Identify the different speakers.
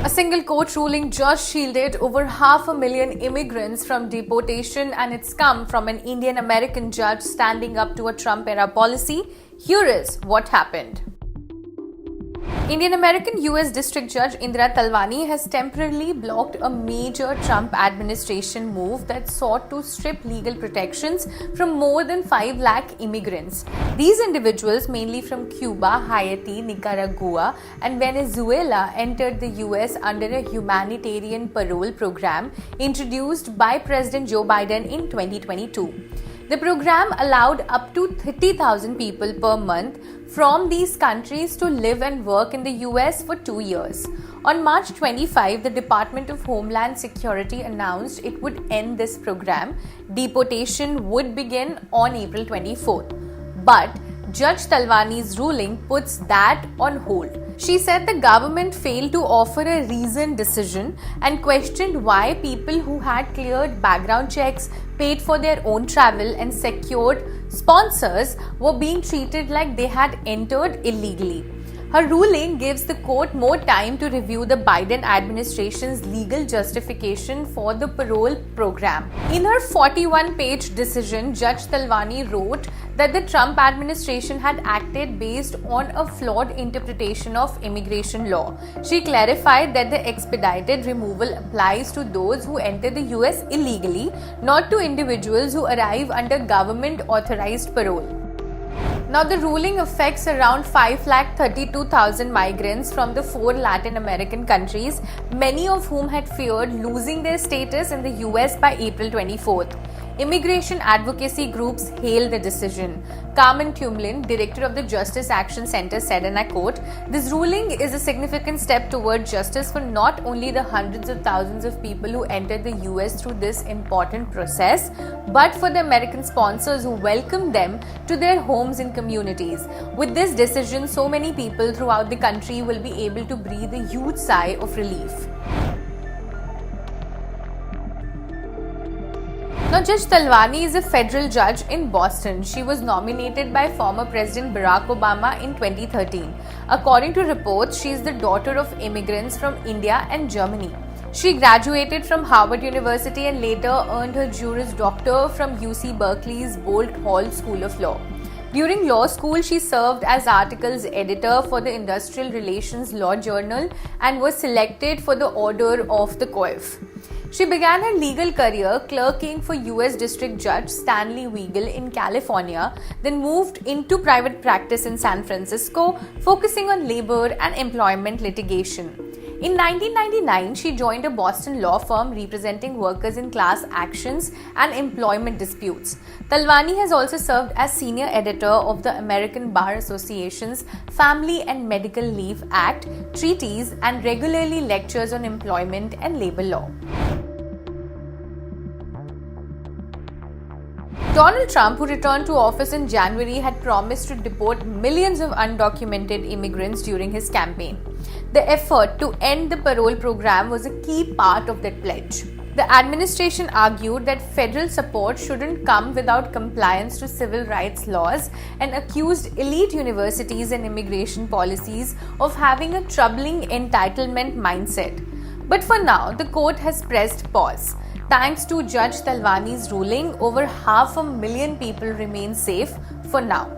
Speaker 1: A single court ruling just shielded over 500,000 immigrants from deportation, and it's come from an Indian American judge standing up to a Trump era policy. Here is what happened. Indian American US District Judge Indira Talwani has temporarily blocked a major Trump administration move that sought to strip legal protections from more than 5 lakh immigrants. These individuals, mainly from Cuba, Haiti, Nicaragua, and Venezuela, entered the US under a humanitarian parole program introduced by President Joe Biden in 2022. The program allowed up to 30,000 people per month from these countries to live and work in the US for 2 years. On March 25, the Department of Homeland Security announced it would end this program. Deportation would begin on April 24th. But Judge Talwani's ruling puts that on hold. She said the government failed to offer a reasoned decision and questioned why people who had cleared background checks, paid for their own travel, and secured sponsors were being treated like they had entered illegally. Her ruling gives the court more time to review the Biden administration's legal justification for the parole program. In her 41-page decision, Judge Talwani wrote that the Trump administration had acted based on a flawed interpretation of immigration law. She clarified that the expedited removal applies to those who enter the US illegally, not to individuals who arrive under government-authorized parole. Now, the ruling affects around 532,000 migrants from the 4 Latin American countries, many of whom had feared losing their status in the US by April 24th. Immigration advocacy groups hailed the decision. Carmen Tumlin, director of the Justice Action Center, said, and I quote, "This ruling is a significant step toward justice for not only the hundreds of thousands of people who entered the US through this important process, but for the American sponsors who welcomed them to their homes and communities. With this decision, so many people throughout the country will be able to breathe a huge sigh of relief." Now, Judge Talwani is a federal judge in Boston. She was nominated by former President Barack Obama in 2013. According to reports, she is the daughter of immigrants from India and Germany. She graduated from Harvard University and later earned her Juris Doctor from UC Berkeley's Boalt Hall School of Law. During law school, she served as articles editor for the Industrial Relations Law Journal and was selected for the Order of the Coif. She began her legal career clerking for US District Judge Stanley Weigel in California, then moved into private practice in San Francisco, focusing on labor and employment litigation. In 1999, she joined a Boston law firm representing workers in class actions and employment disputes. Talwani has also served as senior editor of the American Bar Association's Family and Medical Leave Act, treaties, and regularly lectures on employment and labor law. Donald Trump, who returned to office in January, had promised to deport millions of undocumented immigrants during his campaign. The effort to end the parole program was a key part of that pledge. The administration argued that federal support shouldn't come without compliance to civil rights laws and accused elite universities and immigration policies of having a troubling entitlement mindset. But for now, the court has pressed pause. Thanks to Judge Talwani's ruling, over 500,000 people remain safe for now.